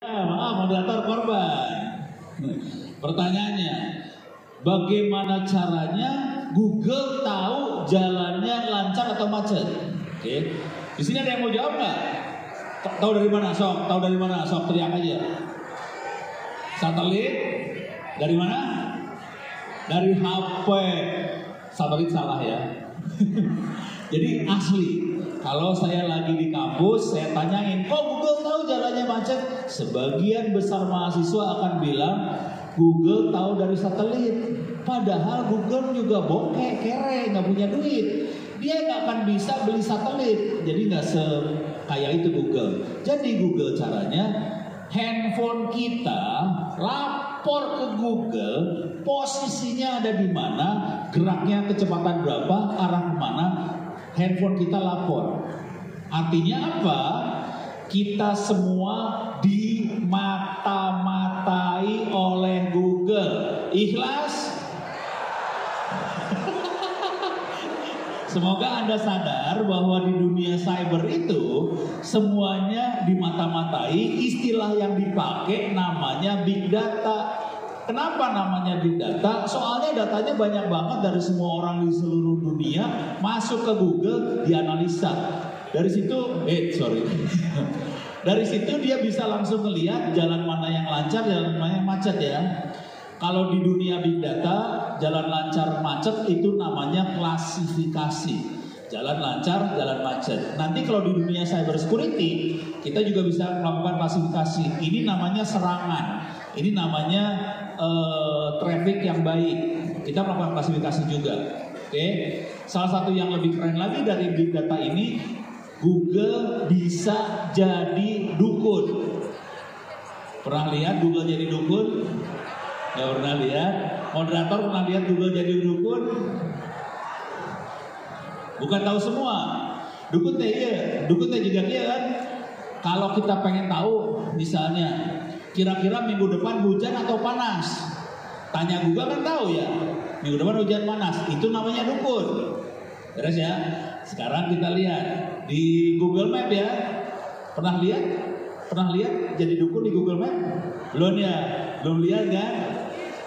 Maaf, moderator korban. Pertanyaannya, bagaimana caranya Google tahu jalannya lancar atau macet? Oke, di sini ada yang mau jawab nggak? Tahu dari mana? Sok, tahu dari mana? Sok, teriak aja. Satelit? Dari mana? Dari HP. Satelit salah ya. Jadi asli. Kalau saya lagi di kampus, saya tanyain, kok Google tahu jalannya macet? Sebagian besar mahasiswa akan bilang, Google tahu dari satelit. Padahal Google juga bokeh, kere, nggak punya duit. Dia nggak akan bisa beli satelit. Jadi nggak sekaya itu Google. Jadi Google caranya, handphone kita lapor ke Google, posisinya ada di mana, geraknya kecepatan berapa, arah kemana, handphone kita lapor. Artinya apa? Kita semua dimata-matai oleh Google. Ikhlas? Semoga Anda sadar bahwa di dunia cyber itu semuanya dimata-matai. Istilah yang dipakai namanya big data. Kenapa namanya big data? Soalnya datanya banyak banget dari semua orang di seluruh dunia masuk ke Google, dianalisa. Dari situ, dari situ dia bisa langsung melihat jalan mana yang lancar, jalan mana yang macet ya. Kalau di dunia big data, jalan lancar macet itu namanya klasifikasi. Jalan lancar, jalan macet. Nanti kalau di dunia cyber security, kita juga bisa melakukan klasifikasi. Ini namanya serangan. Ini namanya traffic yang baik. Kita melakukan klasifikasi juga. Oke. Salah satu yang lebih keren lagi dari big data ini, Google bisa jadi dukun. Pernah lihat Google jadi dukun? Gak pernah lihat? Moderator pernah lihat Google jadi dukun? Bukan tahu semua. Dukun teh iya, dukun teh juga iya kan? Kalau kita pengen tahu, misalnya, kira-kira minggu depan hujan atau panas? Tanya Google kan tahu ya. Minggu depan hujan panas, itu namanya dukun. Terus ya, sekarang kita lihat di Google Map ya. Pernah lihat? Pernah lihat jadi dukun di Google Map? Belum ya? Belum lihat kan?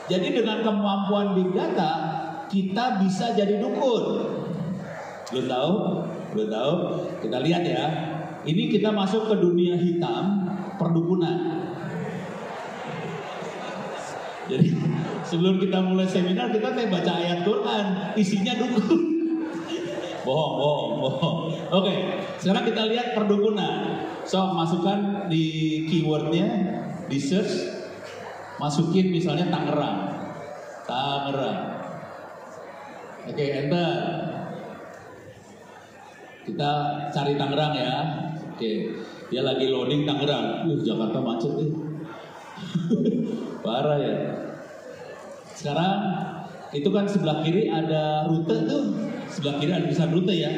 Jadi dengan kemampuan big data, kita bisa jadi dukun. Belum tahu? Belum tahu? Kita lihat ya. Ini kita masuk ke dunia hitam, perdukunan. Jadi sebelum kita mulai seminar, kita baca ayat Quran, isinya dukun. Bohong. Oke, sekarang kita lihat perdukunan. So, masukkan di keywordnya, di search. Masukin misalnya Tangerang. Oke, enter. Kita cari Tangerang ya. Oke, dia lagi loading Tangerang. Jakarta macet nih. Parah ya. Sekarang itu kan sebelah kiri ada rute tuh. Sebelah kiri ada tulisan rute ya.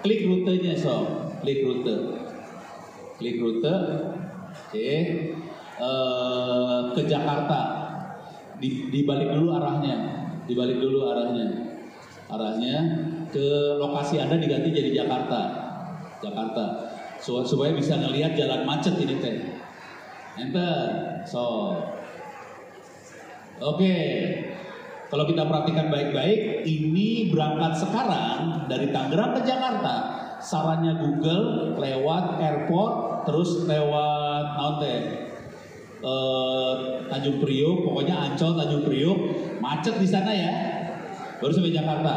Klik rutenya Klik rute. Oke. Ke Jakarta. Dibalik dulu arahnya. Arahnya ke lokasi Anda diganti jadi Jakarta. Supaya bisa ngelihat jalan macet ini teh. Enter. Oke. Kalau kita perhatikan baik-baik, ini berangkat sekarang dari Tangerang ke Jakarta. Sarannya Google lewat airport, terus lewat Tanjung Priok, pokoknya Ancol, Tanjung Priok, macet di sana ya, baru sampai Jakarta.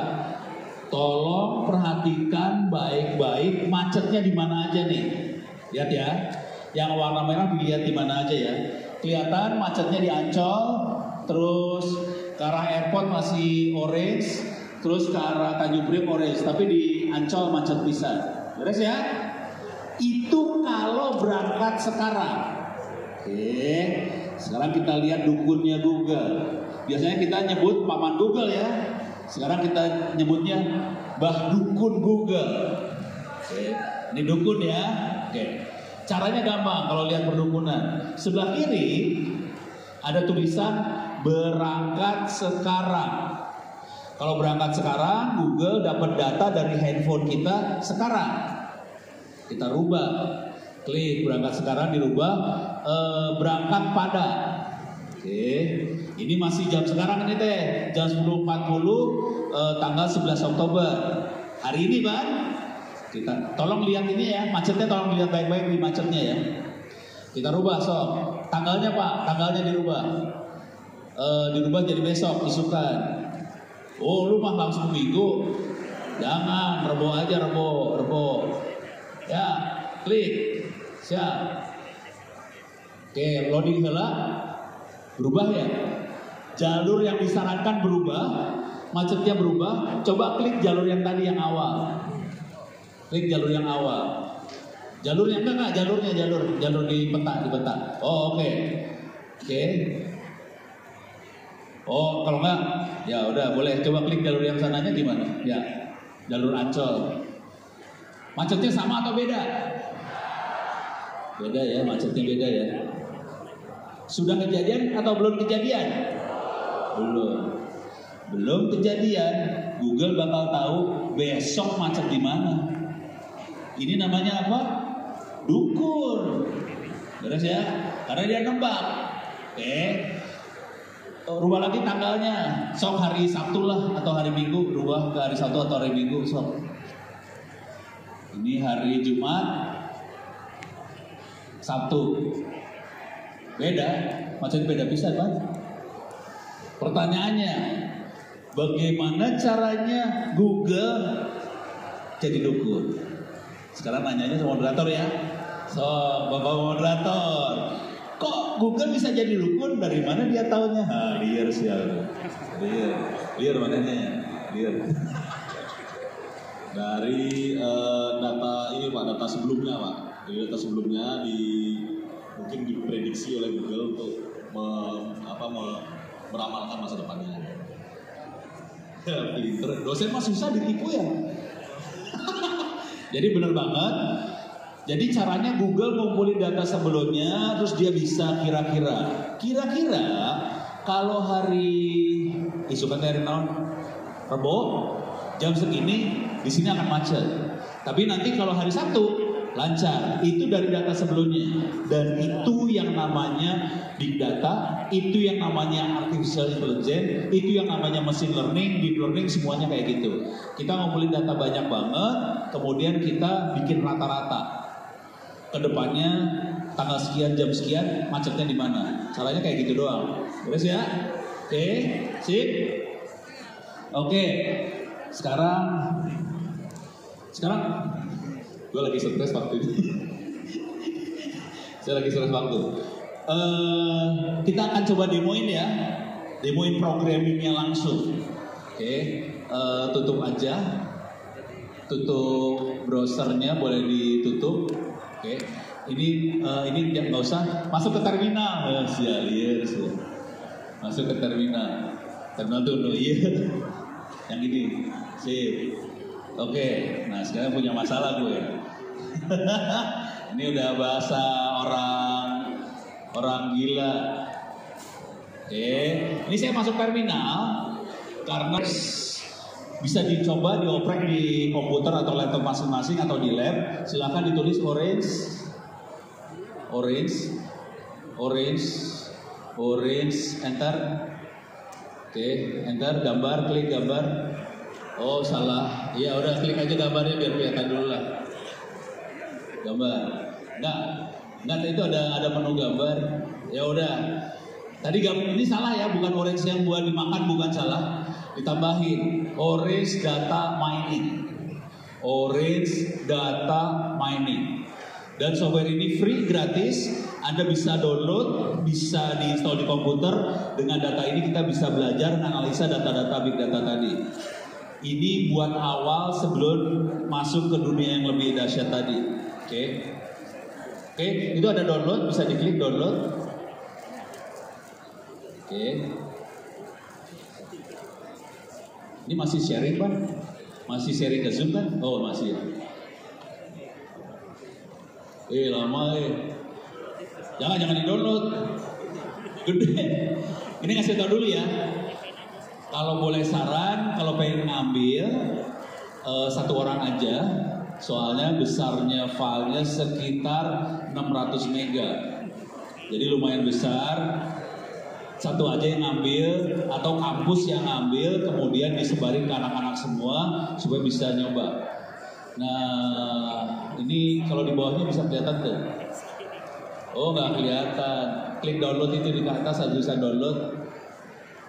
Tolong perhatikan baik-baik macetnya di mana aja nih. Lihat ya, yang warna merah dilihat di mana aja ya. Kelihatan macetnya di Ancol, terus ke arah airport masih orange, terus ke arah Tanjung Priok orange, tapi di Ancol macet pisan. Beres ya? Itu kalau berangkat sekarang. Oke, sekarang kita lihat dukunnya Google. Biasanya kita nyebut paman Google ya. Sekarang kita nyebutnya Mbah Dukun Google. Oke, ini dukun ya. Oke, caranya gampang kalau lihat perdukunan. Sebelah kiri ada tulisan berangkat sekarang. Kalau berangkat sekarang, Google dapat data dari handphone kita sekarang. Kita rubah. Klik berangkat sekarang dirubah. berangkat pada. Oke, ini masih jam sekarang ini teh, jam 10.40, tanggal 11 Oktober. Hari ini Bang, kita tolong lihat ini ya, macetnya tolong lihat baik-baik di macetnya ya. Kita rubah sob, tanggalnya Pak, tanggalnya dirubah. Dirubah jadi besok, isukan. Oh lu mah langsung minggu, jangan, Rebo aja, Rebo. Ya, klik, siap. Oke, loading heula, berubah ya. Jalur yang disarankan berubah, macetnya berubah. Coba klik jalur yang tadi yang awal. Klik jalur yang awal. Jalurnya enggak, jalur di peta. Oh oke. Oh kalau enggak, ya udah boleh coba klik jalur yang sananya gimana? Ya, jalur Ancol. Macetnya sama atau beda? Beda ya, macetnya beda ya. Sudah kejadian atau belum kejadian? Belum kejadian. Google bakal tahu besok macet di mana. Ini namanya apa? Dukun. Beres ya? Karena dia nembak. Oke. Rubah lagi tanggalnya. Sok hari Sabtu lah atau hari Minggu, rubah ke hari Sabtu atau hari Minggu sok. Ini hari Jumat, Sabtu. Beda, macam beda bisa kan? Pertanyaannya, bagaimana caranya Google jadi dukun? Sekarang nanyanya sama moderator ya. So, Bapak moderator, kok Google bisa jadi dukun? Dari mana dia taunya? Liar sih ya. Liar mananya ya? Liar. Dari data ini Pak, data sebelumnya Pak. Dari data sebelumnya mungkin diprediksi oleh Google untuk meramalkan masa depannya. Pinter, dosen mah susah ditipu ya. Jadi benar banget. Jadi caranya Google ngumpulin data sebelumnya, terus dia bisa kira-kira kalau hari isukan dari tahun Rebo jam segini di sini akan macet. Tapi nanti kalau hari Sabtu lancar. Itu dari data sebelumnya. Dan itu yang namanya big data, itu yang namanya artificial intelligence, itu yang namanya machine learning, deep learning, semuanya kayak gitu. Kita ngumpulin data banyak banget, kemudian kita bikin rata-rata. Kedepannya tanggal sekian, jam sekian, macetnya di mana. Caranya kayak gitu doang. Beres ya? Oke, sip. Oke, sekarang gue lagi stres waktu ini. Saya lagi stres waktu. Kita akan coba demoin ya, demoin programmingnya langsung. Oke, tutup aja, tutup browsernya boleh ditutup. Oke, ini nggak usah masuk ke terminal. Liar. Masuk ke terminal tuh, iya. Yang ini, sip. Oke, nah sekarang punya masalah gue. Ini udah bahasa orang gila. Oke, ini saya masuk terminal karena bisa dicoba dioprek di komputer atau laptop masing-masing atau di lab. Silakan ditulis orange, enter. Oke, enter, klik gambar. Oh salah, ya udah klik aja gambarnya biar kelihatan dulu lah. Gambar, nggak itu ada menu gambar. Ya udah, tadi ini salah ya, bukan orange yang buat dimakan, bukan salah. Ditambahin orange data mining. Dan software ini free, gratis. Anda bisa download, bisa diinstal di komputer. Dengan data ini kita bisa belajar menganalisa data-data big data tadi. Ini buat awal sebelum masuk ke dunia yang lebih dahsyat tadi. Oke, itu ada download, bisa diklik download. Oke. Ini masih sharing Pak? Masih sharing ke Zoom kan? Oh masih ya. Lama Jangan di-download. Gede. Ini ngasih tau dulu ya. Kalau boleh saran, kalau pengen ngambil satu orang aja, soalnya besarnya filenya sekitar 600 mega. Jadi lumayan besar. Satu aja yang ngambil atau kampus yang ngambil, kemudian disebarin ke anak-anak semua supaya bisa nyoba. Nah, ini kalau di bawahnya bisa kelihatan tuh. Oh, nggak kelihatan. Klik download itu di atas ada tulisan download.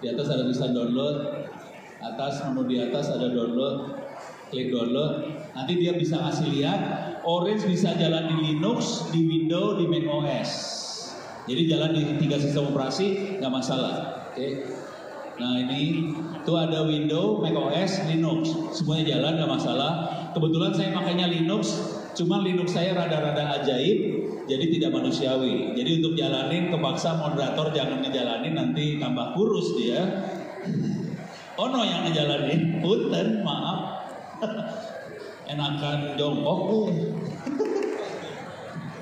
Di atas ada tulisan download. Atas menu di atas ada download. Klik download. Nanti dia bisa kasih lihat. Orange bisa jalan di Linux, di Windows, di Mac OS. Jadi jalan di 3 sistem operasi nggak masalah. Oke. Nah ini tuh ada Windows, Mac OS, Linux, semuanya jalan nggak masalah. Kebetulan saya makanya Linux, cuma Linux saya rada-rada ajaib, jadi tidak manusiawi. Jadi untuk jalanin kepaksa moderator jangan ngejalanin nanti tambah kurus dia. Ono yang ngejalanin, punten maaf. Enakan jongkok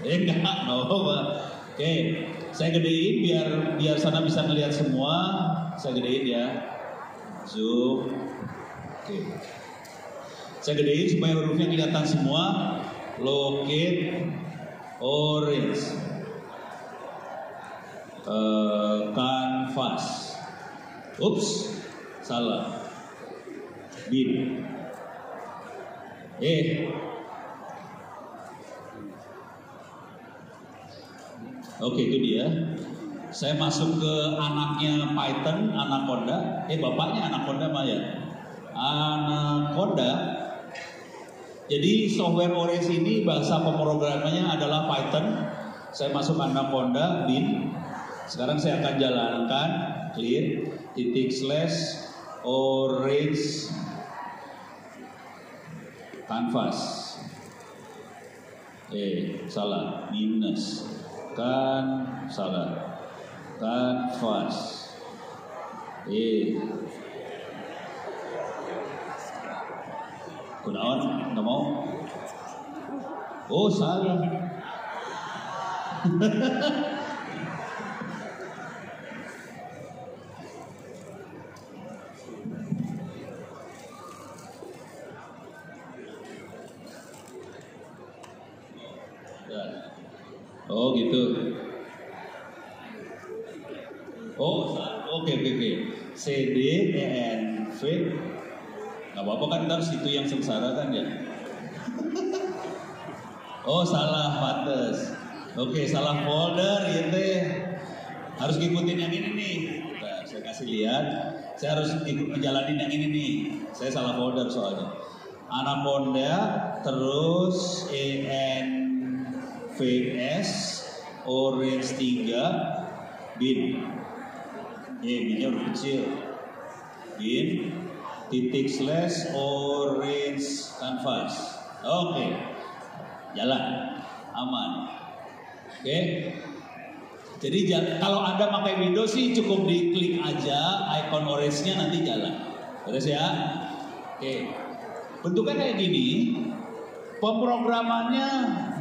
enggak, no, Pak. Oke, saya gedein biar sana bisa ngelihat semua. Saya gedein ya, zoom. Oke, saya gedein supaya hurufnya kelihatan semua. Locate orange, canvas. Ups, salah. Bin. Oke, itu dia. Saya masuk ke anaknya Python, Anaconda. Bapaknya Anaconda Maya. Anaconda. Jadi software Orange ini bahasa pemrogramannya adalah Python. Saya masuk Anaconda, bin. Sekarang saya akan jalankan clear / orange canvas. Salah, minus. Salah. Canvas. Kunaon? Nggak mau? Oh, salah. Oh gitu. Oh, oke. C, D, E, N, V. Gak apa-apa kan, ntar situ yang sengsara kan ya. Oh, salah pantes. Oke, salah folder ya teh. Harus ngikutin yang ini nih. Nah, saya kasih lihat. Saya harus ngejalanin yang ini nih. Saya salah folder soalnya. Anaconda, terus E, N, VS, Orange 3, bin. Binnya udah kecil. Bin, / orange canvas. Oke. Jalan. Aman. Oke. Jadi kalau Anda pakai Windows sih cukup diklik aja icon orange-nya nanti jalan. Beres ya? Oke. Bentuknya kayak gini. Pemrogramannya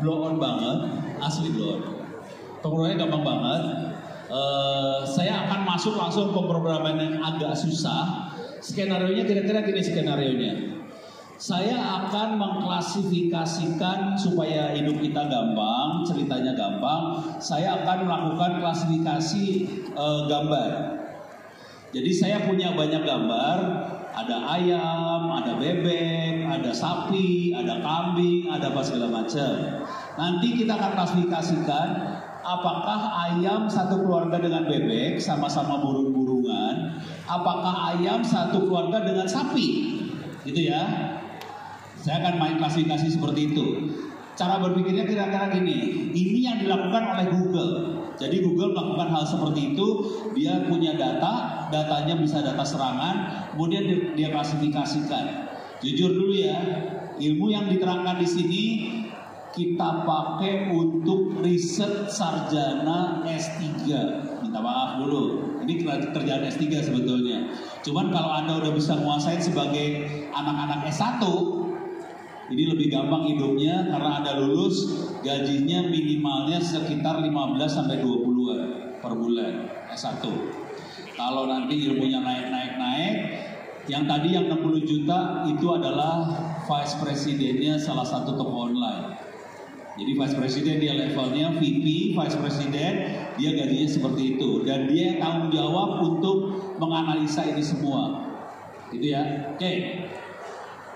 blow on banget, asli blow on. Pemrogramannya gampang banget. Saya akan masuk langsung pemrograman yang agak susah. Skenarionya kira-kira gini skenarionya. Saya akan mengklasifikasikan supaya hidup kita gampang, ceritanya gampang. Saya akan melakukan klasifikasi gambar. Jadi saya punya banyak gambar. Ada ayam, ada bebek, ada sapi, ada kambing, ada apa segala macam. Nanti kita akan klasifikasikan apakah ayam satu keluarga dengan bebek, sama-sama burung-burungan, apakah ayam satu keluarga dengan sapi, gitu ya. Saya akan main klasifikasi seperti itu. Cara berpikirnya kira-kira gini, ini yang dilakukan oleh Google. Jadi Google melakukan hal seperti itu, dia punya datanya bisa data serangan, kemudian dia klasifikasikan. Jujur dulu ya, ilmu yang diterangkan di sini kita pakai untuk riset sarjana S3. Minta maaf dulu, ini kerjaan S3 sebetulnya. Cuman kalau Anda udah bisa menguasai sebagai anak-anak S1, ini lebih gampang hidupnya karena Anda lulus, gajinya minimalnya sekitar 15-20 per bulan S1. Kalau nanti ilmunya naik, yang tadi yang 60 juta itu adalah vice presidennya salah satu toko online. Jadi Vice President dia levelnya VP, Vice President dia gajinya seperti itu. Dan dia tanggung jawab untuk menganalisa ini semua. Gitu ya. Oke.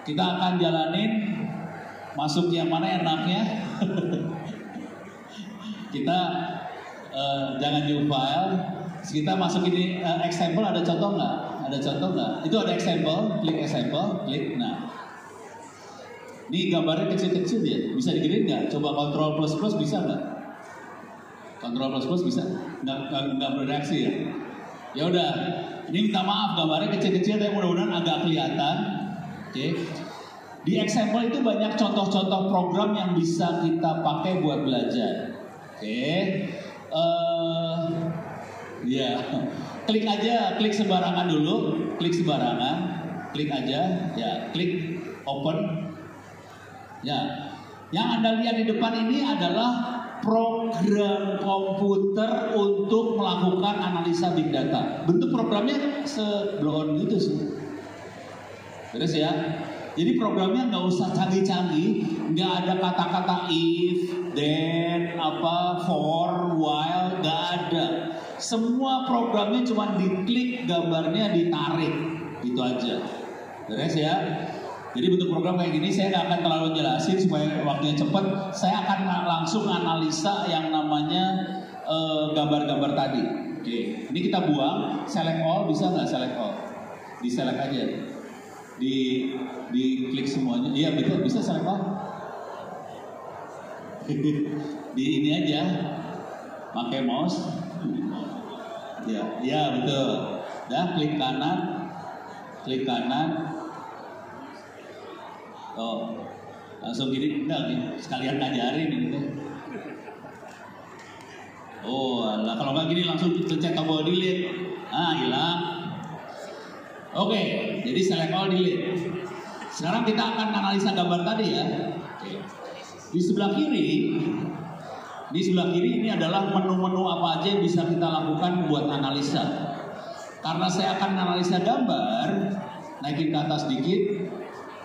Kita akan jalanin masuk yang mana enaknya. Kita jangan new file. Kita masuk ini example, ada contoh nggak? Ada contoh nggak? Itu ada example, klik example, klik. Nah, ini gambarnya kecil-kecil ya, bisa digedein nggak? Coba Ctrl plus plus bisa nggak? Ctrl plus plus bisa? Nggak bereaksi ya? Ya udah, ini minta maaf gambarnya kecil-kecil, tapi mudah-mudahan agak kelihatan. Oke. Di example itu banyak contoh-contoh program yang bisa kita pakai buat belajar. Oke. Ya, klik aja, klik sembarangan dulu, klik sembarangan, klik aja, ya, klik open. Ya, yang Anda lihat di depan ini adalah program komputer untuk melakukan analisa big data. Bentuk programnya sebelon gitu sih. Terus ya, jadi programnya nggak usah canggih-canggih, nggak ada kata-kata if, then, for, while, nggak ada. Semua programnya cuma diklik, gambarnya ditarik, itu aja. Terus ya. Jadi bentuk program kayak gini saya nggak akan terlalu jelasin supaya waktunya cepat. Saya akan langsung analisa yang namanya gambar-gambar tadi. Oke, ini kita buang. Select all, bisa nggak select all? Di select aja. Di klik semuanya. Iya betul, bisa select all. Di ini aja. Pakai mouse. Ya betul. Dah klik kanan. Klik kanan. Oh, langsung gini, enggak nih, sekalian ngajarin ini tuh. Oh, lah kalau nggak gini langsung pencet tombol delete, hilang. Oke, jadi select all delete. Sekarang kita akan analisa gambar tadi ya. Oke. Di sebelah kiri ini adalah menu-menu apa aja yang bisa kita lakukan buat analisa. Karena saya akan analisa gambar, naikin ke atas dikit.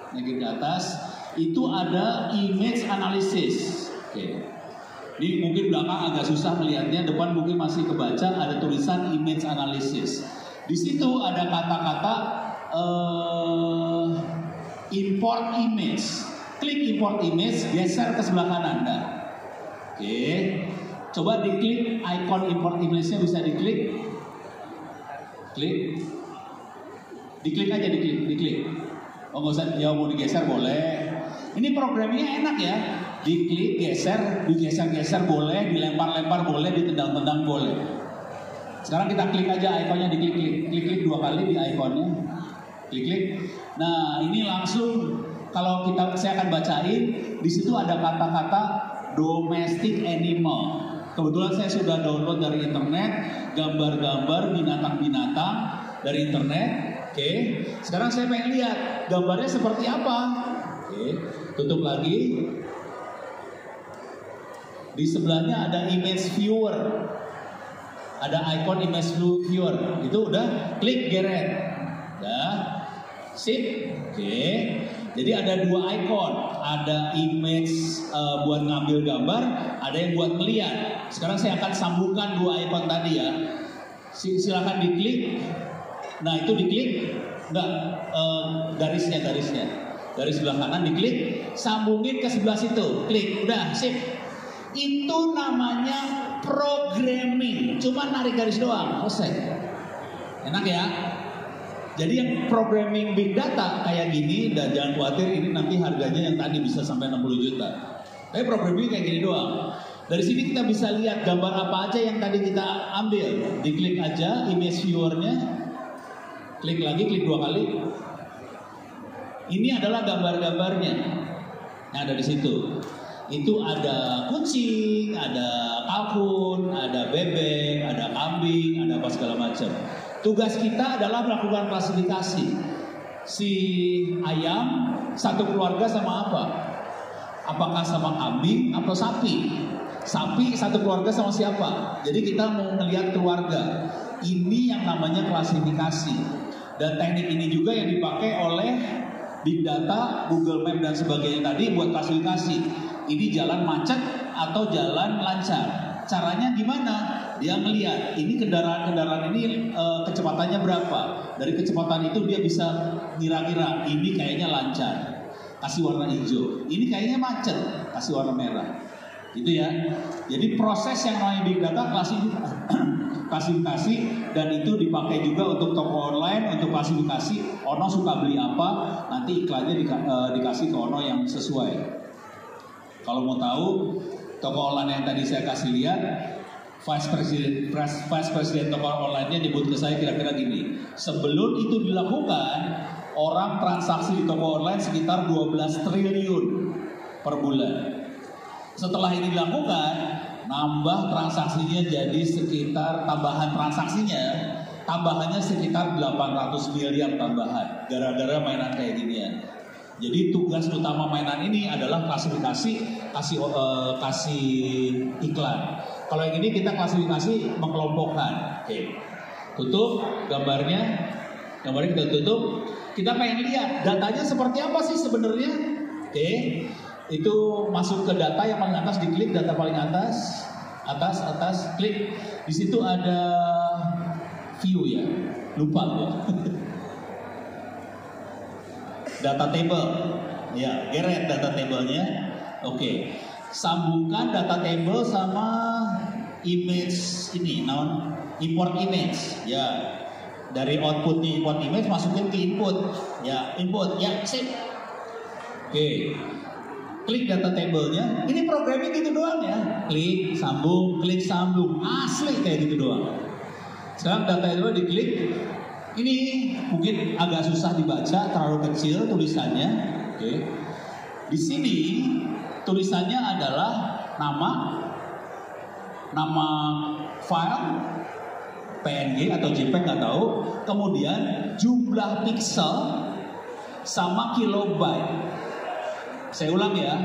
Naikin ke atas, itu ada image analysis. Oke. Ini mungkin belakang agak susah melihatnya, depan mungkin masih kebaca, ada tulisan image analysis. Di situ ada kata-kata import image. Klik import image, geser ke sebelah kanan. Nah. Oke. Coba diklik icon import image-nya, bisa diklik. Klik. Diklik aja, diklik. Oh nggak usah, ya mau digeser boleh. Ini programnya enak ya. Diklik, geser, digeser-geser boleh, dilempar-lempar boleh, ditendang-tendang boleh. Sekarang kita klik aja ikonnya, klik 2 kali di ikonnya. Klik. Nah ini langsung kalau saya akan bacain, di situ ada kata-kata domestic animal. Kebetulan saya sudah download dari internet gambar-gambar binatang-binatang dari internet. Oke, sekarang saya pengen lihat gambarnya seperti apa. Oke, tutup lagi. Di sebelahnya ada image viewer. Ada icon image viewer. Itu udah klik geret. Udah. Sip. Oke. Jadi ada 2 icon. Ada image buat ngambil gambar, ada yang buat melihat. Sekarang saya akan sambungkan 2 icon tadi ya. Silakan diklik. Nah itu diklik, garisnya. Dari sebelah kanan diklik, sambungin ke sebelah situ, klik, udah, sip. Itu namanya programming, cuma narik garis doang, selesai. Enak ya? Jadi yang programming big data kayak gini, dan jangan khawatir ini nanti harganya yang tadi bisa sampai 60 juta. Tapi programming kayak gini doang. Dari sini kita bisa lihat gambar apa aja yang tadi kita ambil. Diklik aja image viewer-nya. Klik lagi, klik 2 kali. Ini adalah gambar-gambarnya yang ada di situ. Itu ada kucing, ada kalkun, ada bebek, ada kambing, ada apa segala macam. Tugas kita adalah melakukan klasifikasi. Si ayam satu keluarga sama apa? Apakah sama kambing atau sapi? Sapi satu keluarga sama siapa? Jadi kita mau melihat keluarga. Ini yang namanya klasifikasi. Dan teknik ini juga yang dipakai oleh Big Data, Google Map dan sebagainya tadi buat klasifikasi. ini jalan macet atau jalan lancar. Caranya gimana? Dia ngelihat ini kendaraan-kendaraan ini kecepatannya berapa. Dari kecepatan itu dia bisa ngira-ngira ini kayaknya lancar, kasih warna hijau. Ini kayaknya macet, kasih warna merah. Gitu ya. Jadi proses yang namanya big data klasifikasi dan itu dipakai juga untuk toko online untuk klasifikasi. Ono suka beli apa, nanti iklannya dikasih ke Ono yang sesuai. Kalau mau tahu toko online yang tadi saya kasih lihat, Vice President toko online-nya nyebut ke saya kira-kira gini. Sebelum itu dilakukan, orang transaksi di toko online sekitar 12 triliun per bulan. Setelah ini dilakukan, nambah transaksinya jadi sekitar tambahannya sekitar 800 miliar tambahan. Gara-gara mainan kayak ginian. Jadi tugas utama mainan ini adalah klasifikasi, kasih iklan. Kalau yang ini kita klasifikasi mengelompokkan. Oke. Tutup gambarnya kita tutup. Kita pengen lihat datanya seperti apa sih sebenarnya. Oke. Itu masuk ke data yang paling atas, diklik data paling atas, klik. Di situ ada view ya. Lupa gua. Data table, ya, geret data tablenya. Oke, sambungkan data table sama image ini, import image, ya. Dari outputnya import image masukin ke input, ya, sip. Oke, klik data tablenya. Ini programming gitu doang ya. Klik sambung, asli kayak gitu doang. Sekarang data table diklik. Ini mungkin agak susah dibaca, terlalu kecil tulisannya. Oke. Di sini tulisannya adalah nama file PNG atau JPEG nggak tahu. Kemudian jumlah pixel sama kilobyte. Saya ulang ya,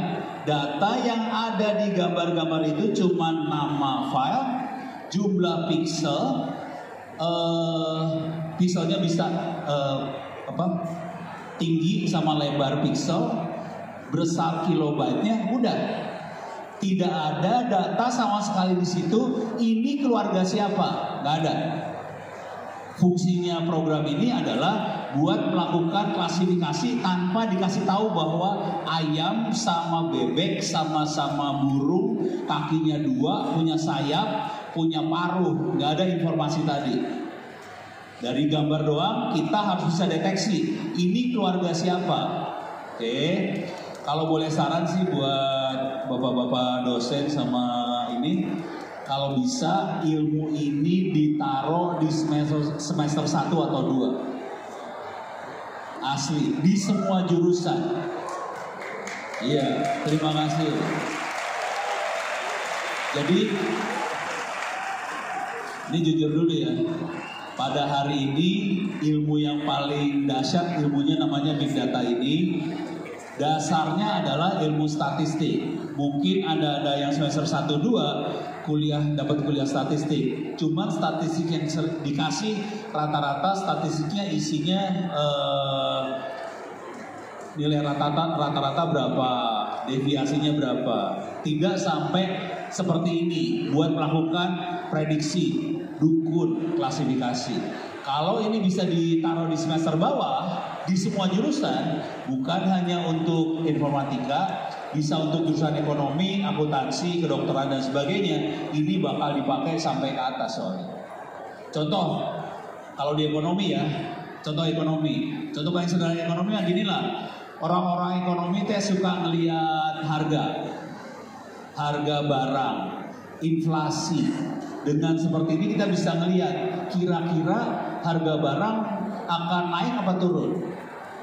data yang ada di gambar-gambar itu cuma nama file, jumlah pixel. Pixelnya bisa tinggi sama lebar pixel, besar kilobyte-nya, udah. Tidak ada data sama sekali di situ. Ini keluarga siapa? Nggak ada. Fungsinya program ini adalah buat melakukan klasifikasi tanpa dikasih tahu bahwa ayam sama bebek sama-sama burung, kakinya 2, punya sayap, punya paruh. Nggak ada informasi tadi. Dari gambar doang kita harus bisa deteksi ini keluarga siapa. Oke. Kalau boleh saran sih buat bapak-bapak dosen sama ini, kalau bisa ilmu ini ditaruh di semester 1 atau 2. Asli, di semua jurusan. Iya, terima kasih. Jadi ini jujur dulu ya. Pada hari ini ilmu yang paling dahsyat, ilmunya namanya big data ini. Dasarnya adalah ilmu statistik. Mungkin ada yang semester 1-2 dapat kuliah statistik. Cuman statistik yang dikasih rata-rata statistiknya isinya nilai rata-rata berapa, deviasinya berapa. Tidak sampai seperti ini buat melakukan prediksi, dukun, klasifikasi. Kalau ini bisa ditaruh di semester bawah, di semua jurusan, bukan hanya untuk informatika, bisa untuk jurusan ekonomi, akuntansi, kedokteran dan sebagainya. Ini bakal dipakai sampai ke atas soalnya. Contoh, kalau di ekonomi ya, contoh paling sederhana ekonomi yang gini lah. Orang-orang ekonomi teh suka ngelihat harga barang, inflasi. Dengan seperti ini kita bisa ngelihat kira-kira harga barang akan naik apa turun,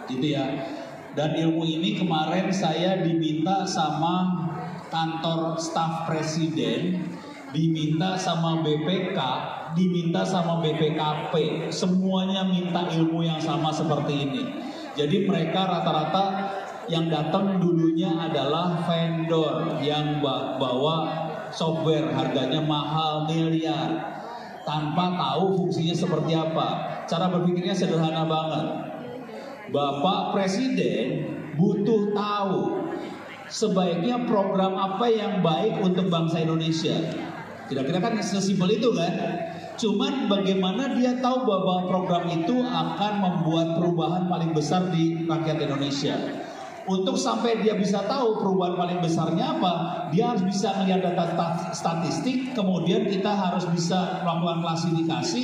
gitu ya. Dan ilmu ini kemarin saya diminta sama kantor staf presiden, diminta sama BPK, diminta sama BPKP, semuanya minta ilmu yang sama seperti ini. Jadi mereka rata-rata yang datang dulunya adalah vendor yang bawa software harganya mahal miliar tanpa tahu fungsinya seperti apa. Cara berpikirnya sederhana banget. Bapak Presiden butuh tahu sebaiknya program apa yang baik untuk bangsa Indonesia. Kira-kira kan sesimpel itu kan. Cuman bagaimana dia tahu bahwa program itu akan membuat perubahan paling besar di rakyat Indonesia. Untuk sampai dia bisa tahu perubahan paling besarnya apa, dia harus bisa melihat data statistik, kemudian kita harus bisa melakukan klasifikasi,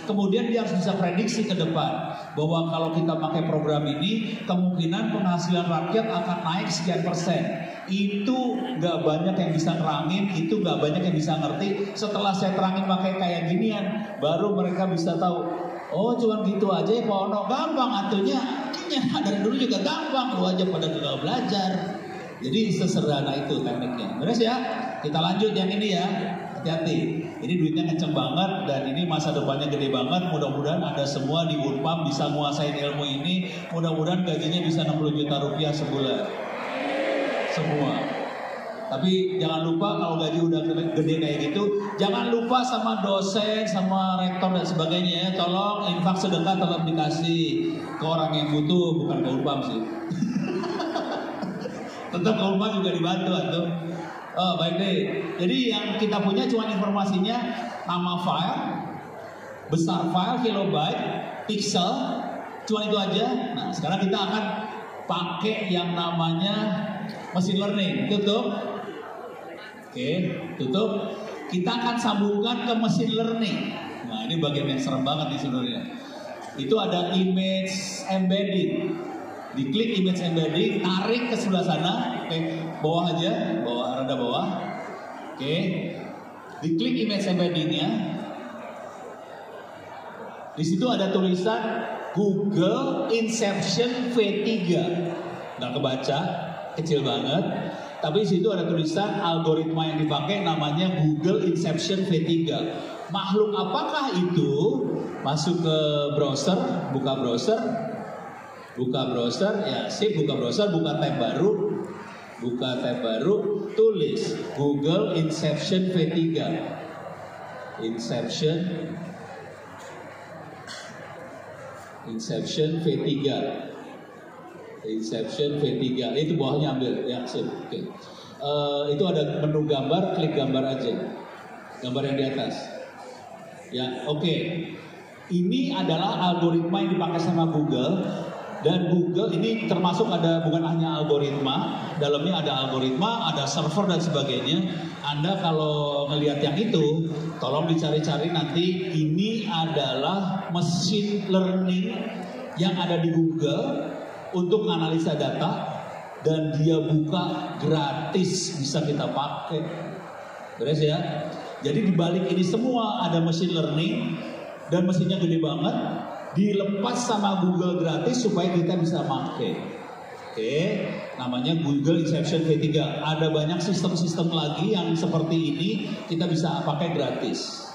kemudian dia harus bisa prediksi ke depan bahwa kalau kita pakai program ini, kemungkinan penghasilan rakyat akan naik sekian persen. Itu nggak banyak yang bisa nerangin, itu nggak banyak yang bisa ngerti. Setelah saya terangin pakai kayak ginian, baru mereka bisa tahu. Oh, cuma gitu aja ya Pak Ono, gampang atunya. Dari dulu juga gampang, lu aja pada gagal belajar. Jadi sesederhana itu tekniknya. Beres ya? Kita lanjut yang ini ya. Hati-hati. Ini duitnya kenceng banget dan ini masa depannya gede banget. Mudah-mudahan ada semua di Unpam bisa menguasain ilmu ini. Mudah-mudahan gajinya bisa 60 juta rupiah sebulan. Semua. Tapi jangan lupa kalau gaji udah gede kayak gitu, jangan lupa sama dosen, sama rektor dan sebagainya ya. Tolong infak sedekah tetap dikasih ke orang yang butuh, bukan ke Unpam sih. Tetap ke Unpam juga dibantu atau. Oh baik deh. Jadi yang kita punya cuma informasinya nama file, besar file, kilobyte, pixel, cuma itu aja. Nah sekarang kita akan pakai yang namanya machine learning. Tutup. Oke, tutup. Kita akan sambungkan ke machine learning. Nah ini bagian yang serem banget nih sebenarnya. Itu ada image embedding. Diklik image embedding, tarik ke sebelah sana. Oke, bawah aja, bawah, rada bawah. Oke, diklik image embeddingnya. Di situ ada tulisan Google Inception V3. Nggak kebaca, kecil banget. Tapi di situ ada tulisan algoritma yang dipakai namanya Google Inception V3. Makhluk apakah itu? Masuk ke browser, buka browser, ya sip, buka browser, buka tab baru, tulis Google Inception V3. Inception V3. Itu bawahnya ambil ya sip. Oke. Itu ada menu gambar, klik gambar aja. Gambar yang di atas. Ya, oke. Ini adalah algoritma yang dipakai sama Google. Dan Google ini termasuk ada bukan hanya algoritma, dalamnya ada algoritma, ada server dan sebagainya. Anda kalau ngelihat yang itu, tolong dicari-cari nanti. Ini adalah machine learning yang ada di Google untuk analisa data dan dia buka gratis, bisa kita pakai. Beres ya? Jadi dibalik ini semua ada machine learning dan mesinnya gede banget, dilepas sama Google gratis supaya kita bisa pakai. Oke, namanya Google Inception V3. Ada banyak sistem-sistem lagi yang seperti ini kita bisa pakai gratis.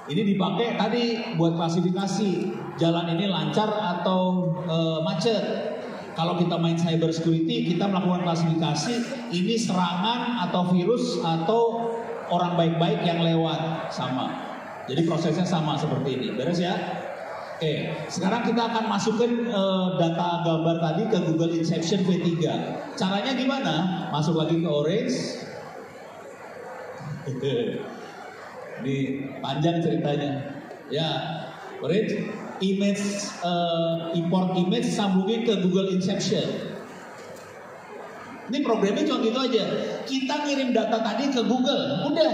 Ini dipakai tadi buat klasifikasi jalan ini lancar atau macet. Kalau kita main cyber security, kita melakukan klasifikasi ini serangan atau virus atau orang baik-baik yang lewat, sama. Jadi prosesnya sama seperti ini. Beres ya? Oke, sekarang kita akan masukkan data gambar tadi ke Google Inception V3. Caranya gimana? Masuk lagi ke Orange. Ini panjang ceritanya. Ya, Orange, image, import image sambungin ke Google Inception. Ini programnya cuma gitu aja. Kita ngirim data tadi ke Google, udah.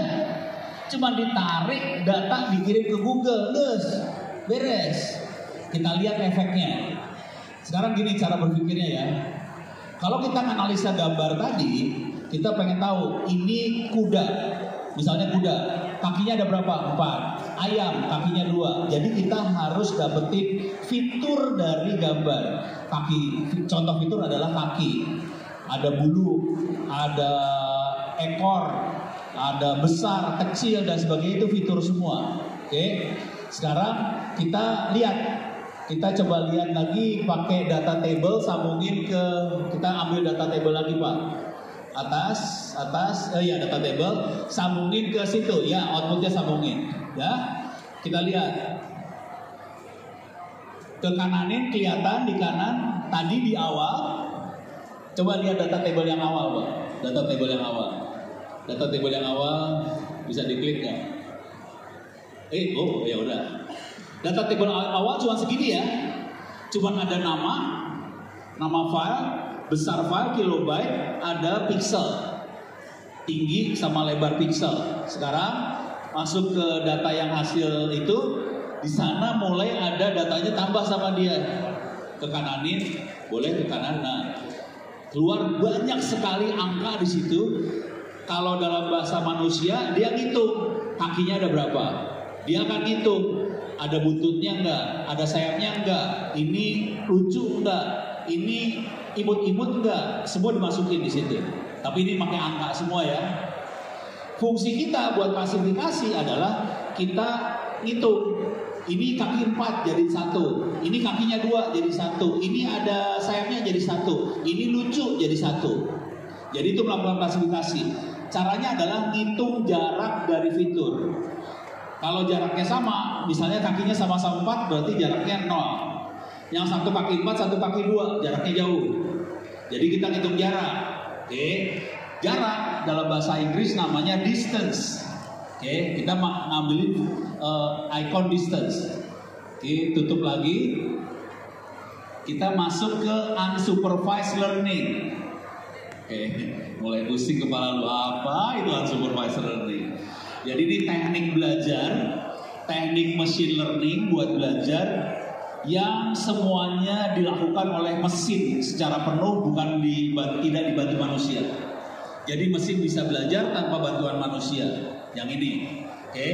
Cuma ditarik data dikirim ke Google, terus beres. Kita lihat efeknya. Sekarang gini cara berpikirnya ya. Kalau kita analisa gambar tadi, kita pengen tahu ini kuda. Misalnya kuda, kakinya ada berapa? 4. Ayam, kakinya 2. Jadi kita harus dapetin fitur dari gambar. Kaki, contoh fitur adalah kaki. Ada bulu, ada ekor, ada besar, kecil dan sebagainya, itu fitur semua. Oke. Sekarang kita lihat, kita coba lihat lagi pakai data table, sambungin ke, kita ambil data table lagi Pak. Atas, ya data table, sambungin ke situ, ya outputnya sambungin, ya. Kita lihat ke kananin, kelihatan di kanan tadi di awal Coba lihat data table yang awal, Pak. Data table yang awal. Data table yang awal bisa diklik nggak? Oh ya udah. Data table awal cuma segini ya. Cuma ada nama file, besar file kilobyte, ada pixel. Tinggi sama lebar pixel. Sekarang masuk ke data yang hasil itu, di sana mulai ada datanya tambah sama dia. Ke kananin, boleh ke kanan. Nah, keluar banyak sekali angka di situ. Kalau dalam bahasa manusia, dia ngitung kakinya ada berapa. Dia akan ngitung ada buntutnya enggak, ada sayapnya enggak, ini lucu enggak, ini imut-imut enggak, semua dimasukin di situ. Tapi ini pakai angka semua ya. Fungsi kita buat klasifikasi adalah kita ngitung. Ini kaki 4 jadi 1, ini kakinya 2 jadi 1, ini ada sayapnya jadi 1, ini lucu jadi 1. Jadi itu melakukan klasifikasi. Caranya adalah ngitung jarak dari fitur. Kalau jaraknya sama, misalnya kakinya sama-sama 4, berarti jaraknya 0. Yang satu kaki 4, satu kaki 2, jaraknya jauh. Jadi kita ngitung jarak. Oke, jarak dalam bahasa Inggris namanya distance. Oke, kita ngambilin icon distance. Oke, tutup lagi. Kita masuk ke unsupervised learning. Oke, mulai pusing kepala lu, apa itu unsupervised learning? Jadi ini teknik belajar, teknik machine learning buat belajar yang semuanya dilakukan oleh mesin secara penuh, bukan tidak dibantu manusia. Jadi mesin bisa belajar tanpa bantuan manusia. Yang ini, oke?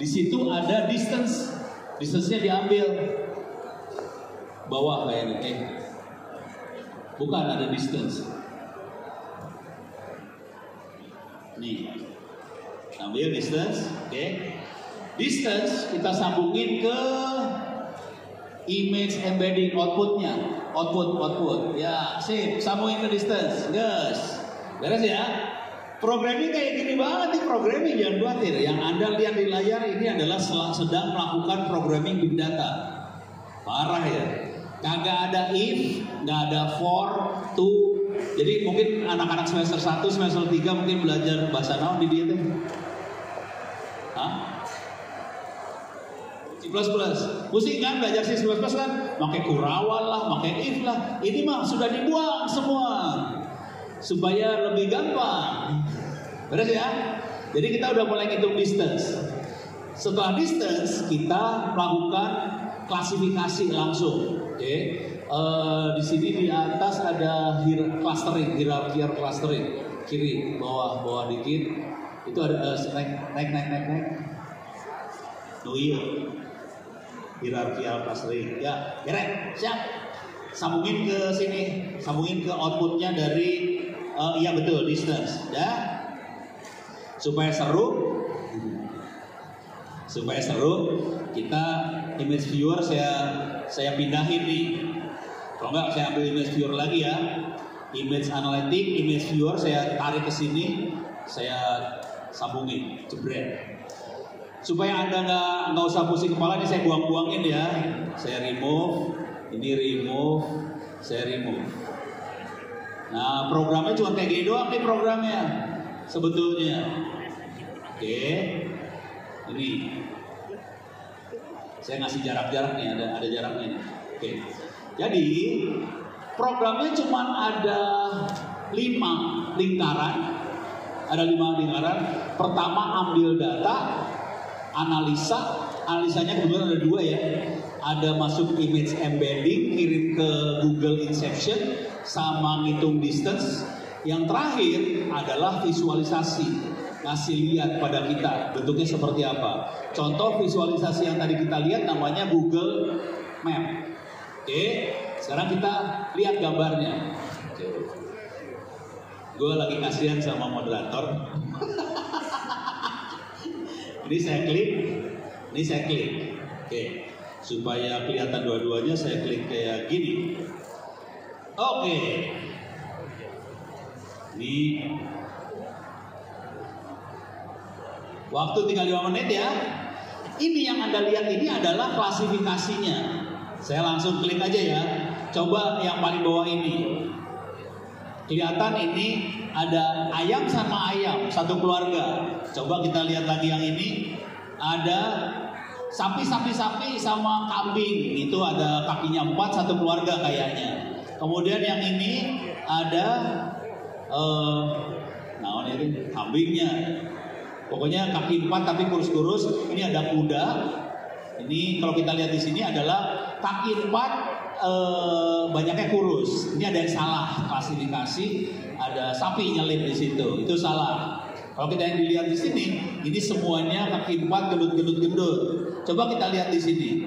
Di situ ada distance, distance-nya diambil bawah kayak ini. Bukan, ada distance. Nih, ambil distance, oke? Distance kita sambungin ke image embedding outputnya, output. Ya, sip, sambungin ke distance, yes, beres ya. Programming kayak gini banget nih, programming jangan khawatir. Yang Anda lihat di layar ini adalah sedang melakukan programming big data. Parah ya, kagak ada if, nggak ada for, to. Jadi mungkin anak-anak semester 1, semester 3 mungkin belajar bahasa naon di dia tuh. Hah? C++, pusing kan belajar C++ kan, pakai kurawal lah, pakai if lah. Ini mah sudah dibuang semua supaya lebih gampang. Beres ya? Jadi kita udah mulai ngitung distance. Setelah distance kita melakukan klasifikasi langsung. Oke. Di sini di atas ada clustering, hierarchical clustering, kiri, bawah dikit. Itu ada naik. Hierarchical clustering. Ya, keren, siap. Sambungin ke sini, sambungin ke outputnya dari iya betul, distance, ya. Supaya seru, kita image viewer saya pindahin nih. Kalau enggak saya ambil image viewer lagi ya. Image analytic, image viewer saya tarik ke sini, saya sambungin, jebret. Supaya Anda nggak usah pusing kepala, ini saya buang-buangin ya. Saya remove, ini remove, saya remove. Nah, programnya cuma kayak gini doang nih programnya sebetulnya. Oke, ini saya ngasih jarak-jarak nih, ada jaraknya nih. Oke, jadi programnya cuma ada 5 lingkaran. Ada 5 lingkaran. Pertama ambil data, analisanya kebetulan ada 2 ya. Ada masuk image embedding, kirim ke Google Inception, sama ngitung distance. Yang terakhir adalah visualisasi, ngasih lihat pada kita bentuknya seperti apa. Contoh visualisasi yang tadi kita lihat namanya Google Map. Oke, sekarang kita lihat gambarnya. Gue lagi kasihan sama moderator. Ini saya klik. Oke, supaya kelihatan dua-duanya saya klik kayak gini. Oke. Ini waktu tinggal 5 menit ya. Ini yang Anda lihat ini adalah klasifikasinya. Saya langsung klik aja ya. Coba yang paling bawah ini. Kelihatan ini ada ayam sama ayam, satu keluarga. Coba kita lihat lagi yang ini. Ada sapi sama kambing. Itu ada kakinya 4, satu keluarga kayaknya. Kemudian yang ini ada ini kambingnya. Pokoknya kaki 4 tapi kurus-kurus. Ini ada kuda. Ini kalau kita lihat di sini adalah kaki 4 banyaknya kurus. Ini ada yang salah klasifikasi, ada sapi nyelip di situ. Itu salah. Kalau kita yang dilihat di sini, ini semuanya kaki 4 gendut. Coba kita lihat di sini.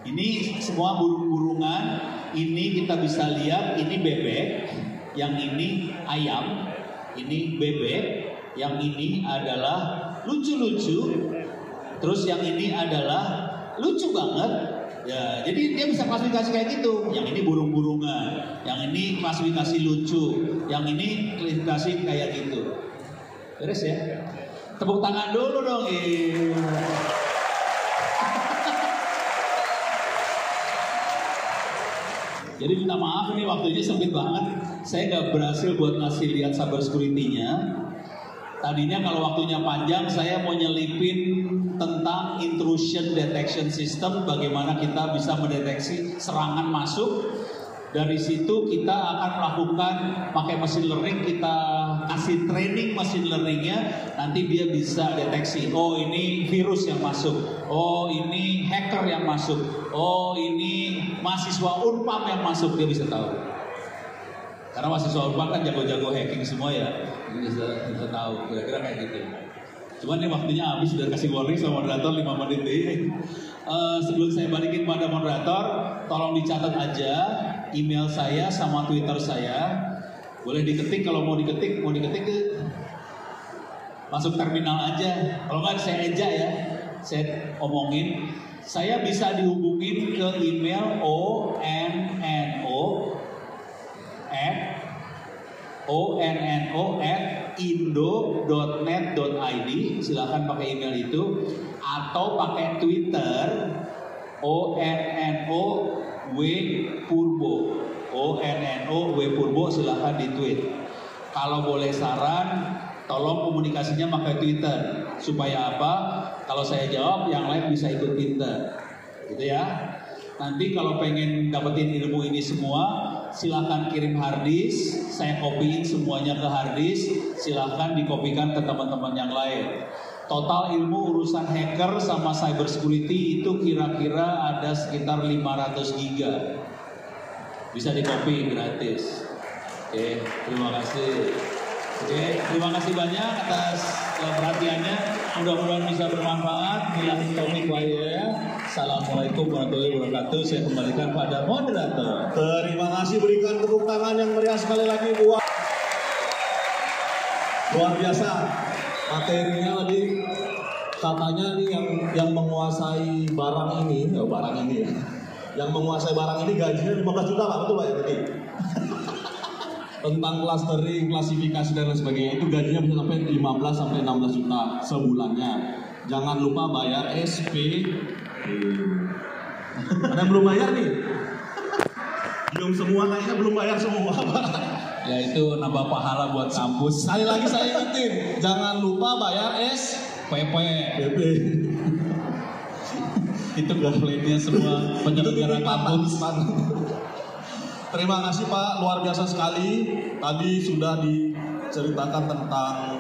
Ini semua burung-burungan. Ini kita bisa lihat, ini bebek, yang ini ayam, ini bebek, yang ini adalah lucu-lucu. Terus yang ini adalah lucu banget. Ya, jadi dia bisa klasifikasi kayak gitu. Yang ini burung-burungan, yang ini klasifikasi lucu, yang ini klasifikasi kayak gitu. Beres ya? Tepuk tangan dulu dong. Jadi minta maaf ini waktunya sempit banget. Saya nggak berhasil buat ngasih lihat cyber security-nya. Tadinya kalau waktunya panjang saya mau nyelipin tentang intrusion detection system, bagaimana kita bisa mendeteksi serangan masuk. Dari situ kita akan melakukan pakai machine learning, kita kasih training machine learningnya, nanti dia bisa deteksi, oh ini virus yang masuk, oh ini hacker yang masuk, oh ini mahasiswa Unpam yang masuk, dia bisa tahu. Karena mahasiswa Unpam kan jago-jago hacking semua ya, bisa tahu, kira-kira kayak gitu. Cuman ini waktunya habis, sudah kasih warning sama moderator 5 menit deh. Sebelum saya balikin pada moderator, tolong dicatat aja email saya sama Twitter saya. Boleh diketik, kalau mau diketik masuk terminal aja. Kalau nggak saya eja ya, saya omongin. Saya bisa dihubungin ke email onno@indo.net.id. Silakan pakai email itu atau pakai Twitter ONNOWPurbo, silakan di tweet. Kalau boleh saran, tolong komunikasinya pakai Twitter supaya apa? Kalau saya jawab, yang lain bisa ikut Twitter, gitu ya. Nanti kalau pengen dapetin ilmu ini semua, silahkan kirim harddisk, saya copyin semuanya ke harddisk, silahkan dikopikan ke teman-teman yang lain. Total ilmu urusan hacker sama cyber security itu kira-kira ada sekitar 500 giga. Bisa dikopi gratis. Oke, terima kasih. Oke, terima kasih banyak atas perhatiannya. Mudah-mudahan bisa bermanfaat. Bilahi taufiq wal hidayah. Assalamualaikum warahmatullahi wabarakatuh. Saya kembalikan pada moderator. Terima kasih, berikan tepuk tangan yang meriah sekali lagi buat luar biasa materinya tadi. Katanya nih yang menguasai barang ini ya. Yang menguasai barang ini gajinya 15 juta Pak, betul Pak ya tadi? Tentang clustering, klasifikasi dan lain sebagainya itu gajinya bisa sampai 15 sampai 16 juta sebulannya. Jangan lupa bayar SP. Ada yang belum bayar nih? Belum semua, kayaknya belum bayar semua Pak. Ya itu nambah pahala buat kampus. Sekali lagi saya ingetin, jangan lupa bayar SPP. Itu gapletnya semua penyelenggara kampus. Terima kasih Pak, luar biasa sekali. Tadi sudah diceritakan tentang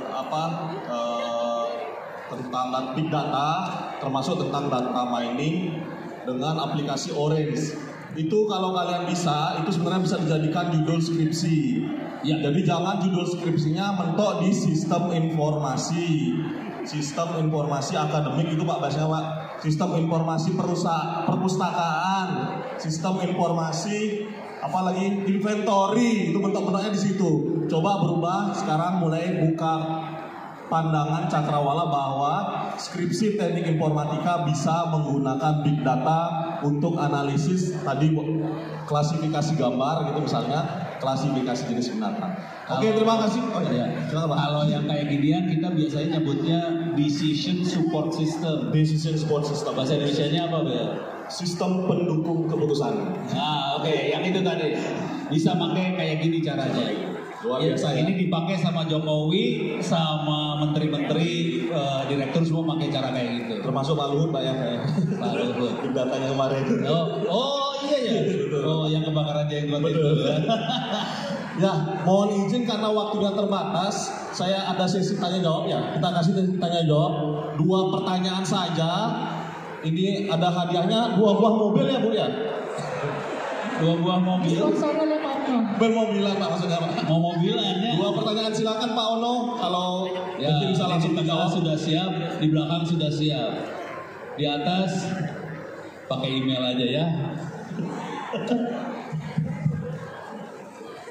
tentang big data, termasuk tentang data mining dengan aplikasi Orange. Itu kalau kalian bisa, itu sebenarnya bisa dijadikan judul skripsi. Ya. Jadi jangan judul skripsinya mentok di sistem informasi. Sistem informasi akademik itu Pak bahasanya Pak. Sistem informasi perpustakaan, sistem informasi apalagi inventory, itu bentuk-bentuknya di situ. Coba berubah sekarang, mulai buka pandangan cakrawala bahwa skripsi teknik informatika bisa menggunakan big data untuk analisis tadi klasifikasi gambar gitu misalnya, klasifikasi jenis binatang. Oke, terima kasih. Oh, ya. Kalau yang kayak ginian kita biasanya nyebutnya Decision Support System. Decision Support System. Bahasa Indonesianya apa, Bel? Sistem pendukung keputusan. Nah, oke, yang itu tadi. Bisa pakai kayak gini caranya. Luar biasa ya. Ini dipakai sama Jokowi, sama menteri-menteri, direktur semua pakai cara kayak gitu. Termasuk Pak Luhut, Pak ya. Pak Luhut. Di datanya kemarin. Oh iya ya. Oh, yang kebakaran jenggot itu. Ya, mohon izin karena waktunya terbatas, saya ada sesi tanya jawab ya. Kita kasih sesi tanya jawab, 2 pertanyaan saja. Ini ada hadiahnya 2 buah mobil ya, Bu ya. 2 buah mobil. Bermobilan Pak maksudnya Pak. Mau mobilan ya. 2 pertanyaan silakan Pak Ono, kalau Ya, mungkin bisa langsung di dijawab. sudah siap, di belakang sudah siap. Di atas pakai email aja ya.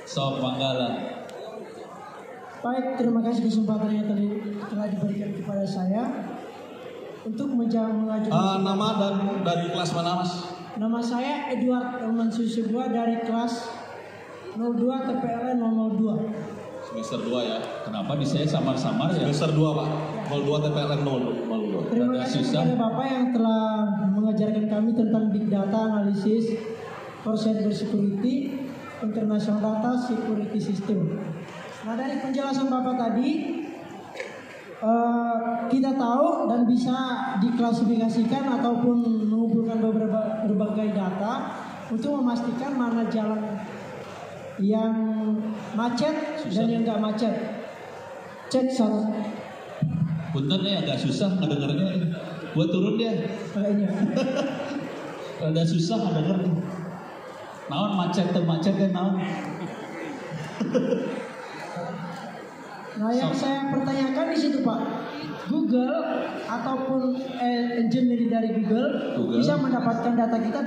Sok Manggala. Baik, terima kasih kesempatan yang telah diberikan kepada saya untuk mengajukan. Nama dan dari kelas mana Mas? Nama saya Edward Elman Susubua dari kelas 02 TPLN 002. Semester 2 ya. Kenapa di saya samar-samar ya? Semester 2 Pak. 02 TPLN 02. Terima Rada kasih susah. kepada Bapak yang telah mengajarkan kami tentang Big Data Analisis for Cyber Security, International Data Security System. Nah, dari penjelasan Bapak tadi, kita tahu dan bisa diklasifikasikan ataupun mengumpulkan berbagai data untuk memastikan mana jalan yang macet dan yang nggak macet. Cek satu. Punten ya agak susah ngedengarnya. Gua turun dia. Kayaknya. Rada susah ngedengarnya. Naon macet kan naon. Nah, yang saya pertanyakan di situ Pak, Google ataupun engineer dari Google bisa mendapatkan data kita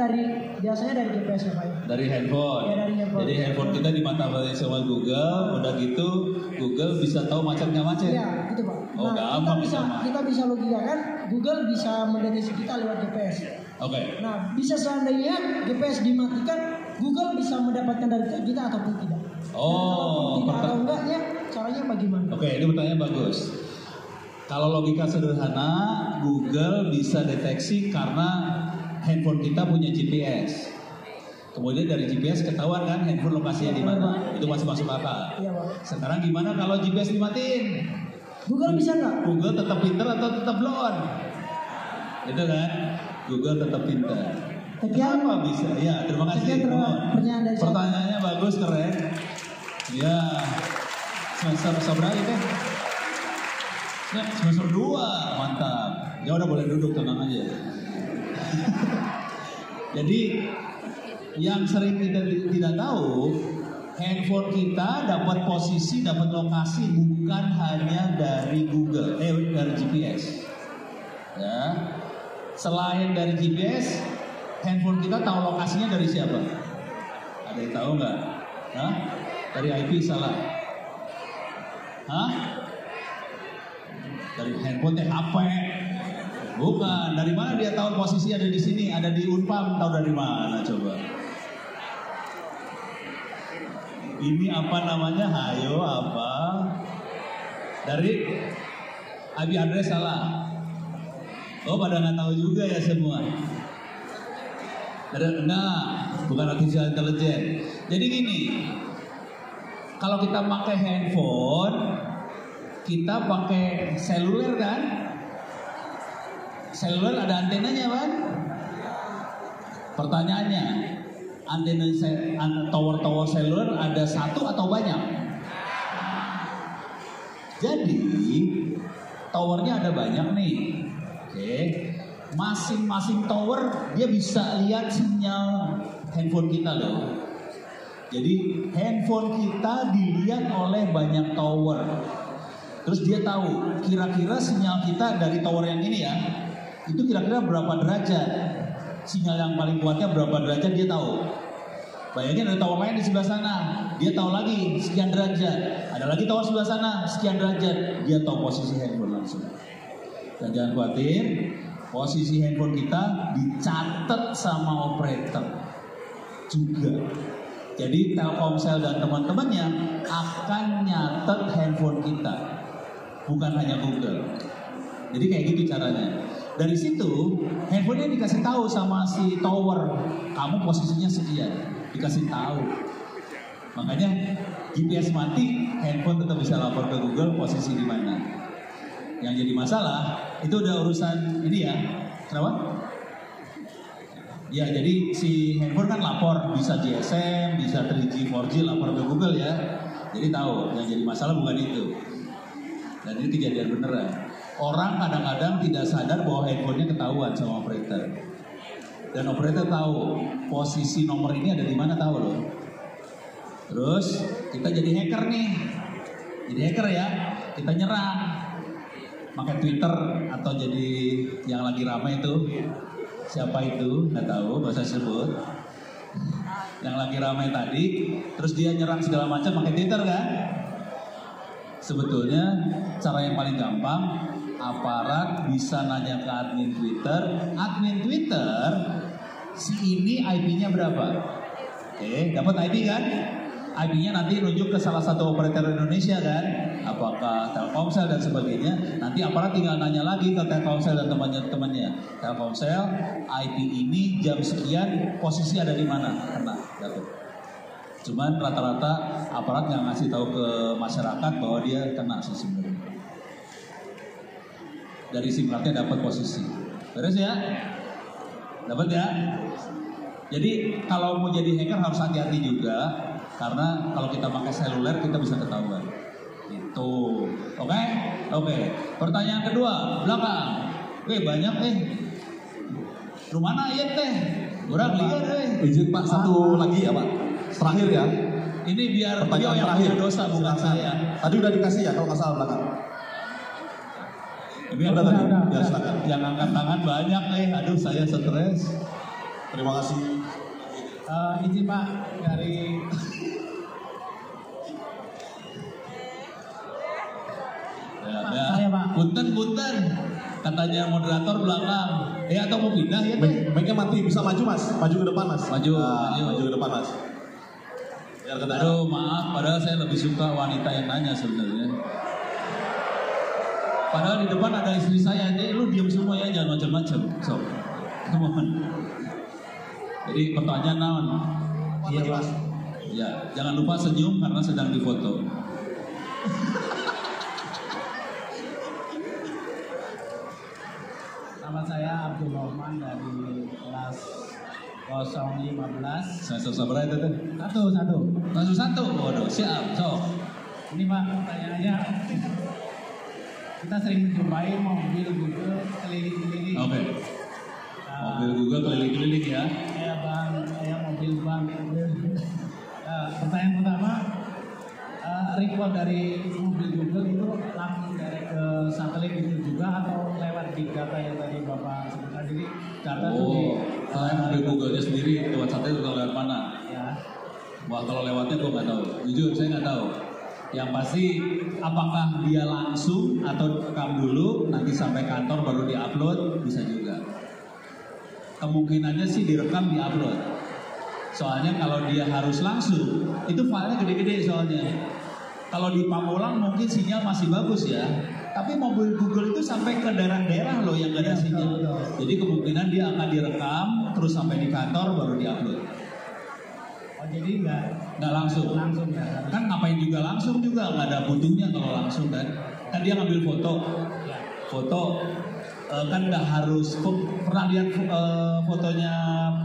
biasanya dari GPS ya Pak ya? Dari handphone. Ya, dari handphone. Jadi handphone kita dimanfaatkan sama Google, udah gitu Google bisa tahu macet nggak macet. Iya, gitu Pak. Oh, Nah, gampang kita bisa logikakan Google bisa mendeteksi kita lewat GPS. Oke. Nah, bisa seandainya GPS dimatikan, Google bisa mendapatkan data kita ataupun tidak. Oh, Dan tidak atau enggaknya, caranya bagaimana? Oke, ini pertanyaan bagus. Kalau logika sederhana, Google bisa deteksi karena handphone kita punya GPS. Kemudian dari GPS ketahuan kan handphone lokasinya di mana. Itu masih masuk akal. Iya Pak. Sekarang gimana kalau GPS dimatiin? Google bisa nggak? Google tetap pinter atau tetap blow on? Itu kan? Google tetap pinter. Sekian. Kenapa bisa? Ya, terima kasih. Sekian pertanyaan dari saya. Pertanyaannya bagus, keren. Ya, semester seberapa kan? Ya, semester 2, mantap. Ya udah boleh duduk, tenang aja. Jadi, yang sering kita tidak tahu, handphone kita dapat posisi, dapat lokasi bukan hanya dari Google, dari GPS. Ya, selain dari GPS, handphone kita tahu lokasinya dari siapa? Ada yang tahu nggak? Hah? Dari IP salah? Hah? Dari handphone HP? Bukan. Dari mana dia tahu posisi ada di sini? Ada di Unpam, tahu dari mana coba? Ini apa namanya? Hayo apa? Dari IP address salah. Oh, pada nggak tahu juga ya semua. Bukan artificial intelligence. Jadi gini, kalau kita pakai handphone, kita pakai seluler kan? Seluler ada antenanya kan? Pertanyaannya, antena tower seluler ada satu atau banyak? Jadi towernya ada banyak nih. Oke. Masing-masing tower dia bisa lihat sinyal handphone kita loh. Jadi handphone kita dilihat oleh banyak tower. Terus dia tahu kira-kira sinyal kita dari tower yang ini ya, itu kira-kira berapa derajat. Sinyal yang paling kuatnya berapa derajat dia tahu. Bayangin ada tower lain di sebelah sana, dia tahu lagi sekian derajat. Ada lagi tower sebelah sana sekian derajat, dia tahu posisi handphone langsung. Dan jangan khawatir, posisi handphone kita dicatat sama operator juga. Jadi Telkomsel dan teman-temannya akan nyatet handphone kita, bukan hanya Google. Jadi kayak gitu caranya. Dari situ handphonenya dikasih tahu sama si tower, kamu posisinya sekian, dikasih tahu. Makanya GPS mati, handphone tetap bisa lapor ke Google posisi di mana. Yang jadi masalah itu udah urusan ini ya. Kenapa? Ya jadi si handphone kan lapor, bisa GSM, bisa 3G, 4G lapor ke Google ya. Jadi tahu, yang jadi masalah bukan itu. Dan ini kejadian beneran. Orang kadang-kadang tidak sadar bahwa handphonenya ketahuan sama operator. Dan operator tahu posisi nomor ini ada di mana, tahu loh. Terus kita jadi hacker nih. Jadi hacker ya, kita nyerang. Pakai Twitter atau jadi yang lagi ramai itu. Siapa itu? Nggak tahu, nggak usah sebut. Yang lagi ramai tadi, terus dia nyerang segala macam pakai Twitter kan? Sebetulnya cara yang paling gampang, aparat bisa nanya ke admin Twitter, si ini IP-nya berapa? Oke, dapat IP kan? IP-nya nanti nunjuk ke salah satu operator Indonesia kan? Apakah Telkomsel dan sebagainya. Nanti aparat tinggal nanya lagi ke Telkomsel dan temannya. Telkomsel, IP ini jam sekian, posisi ada di mana? Kena, dapat. Cuman rata-rata aparat nggak ngasih tahu ke masyarakat bahwa dia kena sih sebenarnya. Dari SIM cardnya dapat posisi. Beres ya? Dapat ya? Jadi kalau mau jadi hacker harus hati-hati juga, karena kalau kita pakai seluler kita bisa ketahuan. Itu, oke? Oke. Pertanyaan kedua, belakang. Banyak Rumana iya teh. Kurang lihat Izin Pak, satu lagi ya Pak. Terakhir ya. Ini biar pertanyaan yang terakhir. punya dosa bukan saya. Tadi udah dikasih ya kalau nggak salah belakang. Udah. Ya, silakan. Yang angkat tangan banyak aduh saya stres. Terima kasih. Izin Pak dari Ya. Saya Pak. Punten. Katanya moderator belakang. Atau mau pindah ya teh? Mic-nya mati, bisa maju Mas. Maju ke depan Mas. Maju. Maju ke depan Mas. Biar kedengaran. Aduh maaf, padahal saya lebih suka wanita yang nanya sebenarnya. Padahal di depan ada istri saya, lu diam semua ya, jangan macam-macam. So, mohon. Jadi pertanyaan naon? Iya Mas. Ya, jangan lupa senyum karena sedang difoto. nama saya Abdul Rahman dari kelas 015. Saya sabar aja teh. Satu. Waduh, siap. So, Ini Pak pertanyaannya, kita sering menjumpai mobil Google keliling-keliling. oke. Mobil Google keliling-keliling ya. Mobil bank. Pertanyaan pertama, recall dari mobil Google itu langsung dari ke satelit itu juga atau lewat big data yang tadi Bapak sebutkan? Jadi data itu Mobil Google-nya sendiri lewat satelit atau lewat mana? ya. Wah, kalau lewatnya gue nggak tahu. Jujur, saya nggak tahu. Yang pasti, apakah dia langsung atau rekam dulu, nanti sampai kantor baru diupload, bisa juga. Kemungkinannya sih direkam diupload. Soalnya kalau dia harus langsung, itu filenya gede-gede soalnya. Kalau di Pamulang mungkin sinyal masih bagus ya. Tapi mobil Google itu sampai ke daerah-daerah loh yang gak ada sinyal. Jadi kemungkinan dia akan direkam, terus sampai di kantor baru diupload. Oh jadi nggak langsung ya? Kan ngapain juga langsung juga, nggak ada butuhnya kalau langsung kan dia ngambil foto kan nggak harus. Pernah lihat fotonya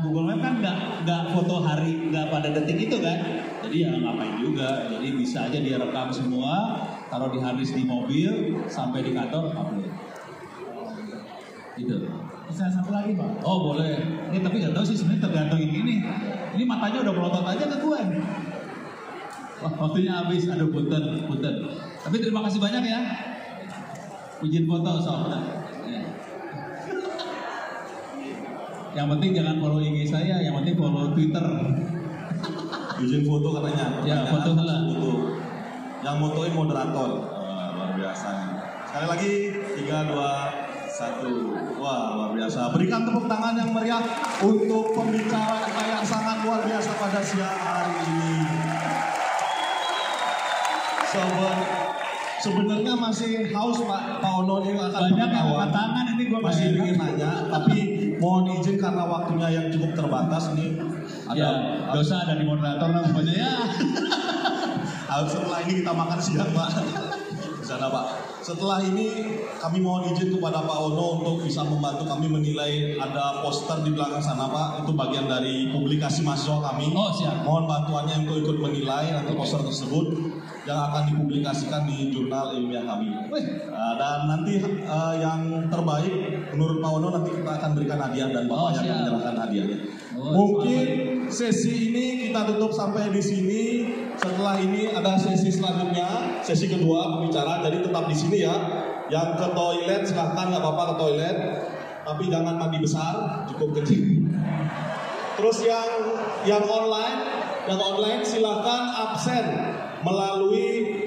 Google Map kan nggak foto hari, nggak pada detik itu kan, jadi ya ngapain juga. Jadi bisa aja dia rekam semua, taruh di hard disk di mobil, sampai di kantor upload gitu. Bisa satu lagi Pak? Oh boleh. Tapi nggak tahu sih sebenarnya, tergantung ini. Ini matanya udah melotot aja ke gue. Wah, waktunya habis. Aduh punten. Tapi terima kasih banyak ya. Izin foto soalnya. Ya. Yang penting jangan follow IG saya, yang penting follow Twitter. Izin foto katanya. Ya, foto lah. Yang motoin moderator. Luar biasa. Sekali lagi 3, 2, 1. Wah, luar biasa. Berikan tepuk tangan yang meriah untuk pembicara kita yang sangat luar biasa pada siang hari ini. Sobat Sebenarnya masih haus Pak Ono ini akan Banyak yang pengetahuan. angkat tangan ini gue Masih ingin nanya, tapi mohon izin karena waktunya yang cukup terbatas ini Ya, dosa ada di moderator namanya ya. Setelah ini kita makan siang Pak. Di sana Pak. Setelah ini kami mohon izin kepada Pak Ono untuk bisa membantu kami menilai, ada poster di belakang sana Pak. Itu bagian dari publikasi mahasiswa kami. Oh, siap. Mohon bantuannya untuk ikut menilai nanti poster tersebut yang akan dipublikasikan di jurnal ilmiah kami. Dan nanti yang terbaik menurut Pak Ono nanti kita akan berikan hadiah dan Bapak yang siap. menyerahkan hadiahnya. Oh, Mungkin sesi ini kita tutup sampai di sini. Setelah ini ada sesi selanjutnya, sesi kedua pembicaraan. Jadi tetap di sini ya. Yang ke toilet silahkan, nggak apa-apa ke toilet, tapi jangan mandi besar, cukup kecil. Terus yang online silahkan absen melalui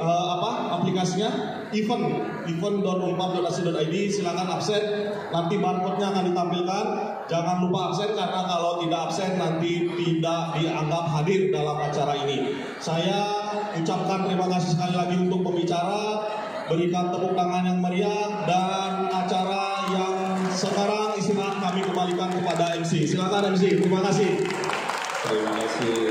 aplikasinya event.unpad.ac.id, silakan absen, nanti barcode-nya akan ditampilkan. Jangan lupa absen karena kalau tidak absen nanti tidak dianggap hadir dalam acara ini. Saya ucapkan terima kasih sekali lagi untuk pembicara, berikan tepuk tangan yang meriah, dan acara yang sekarang istirahat kami kembalikan kepada MC. Silakan MC, terima kasih. Terima kasih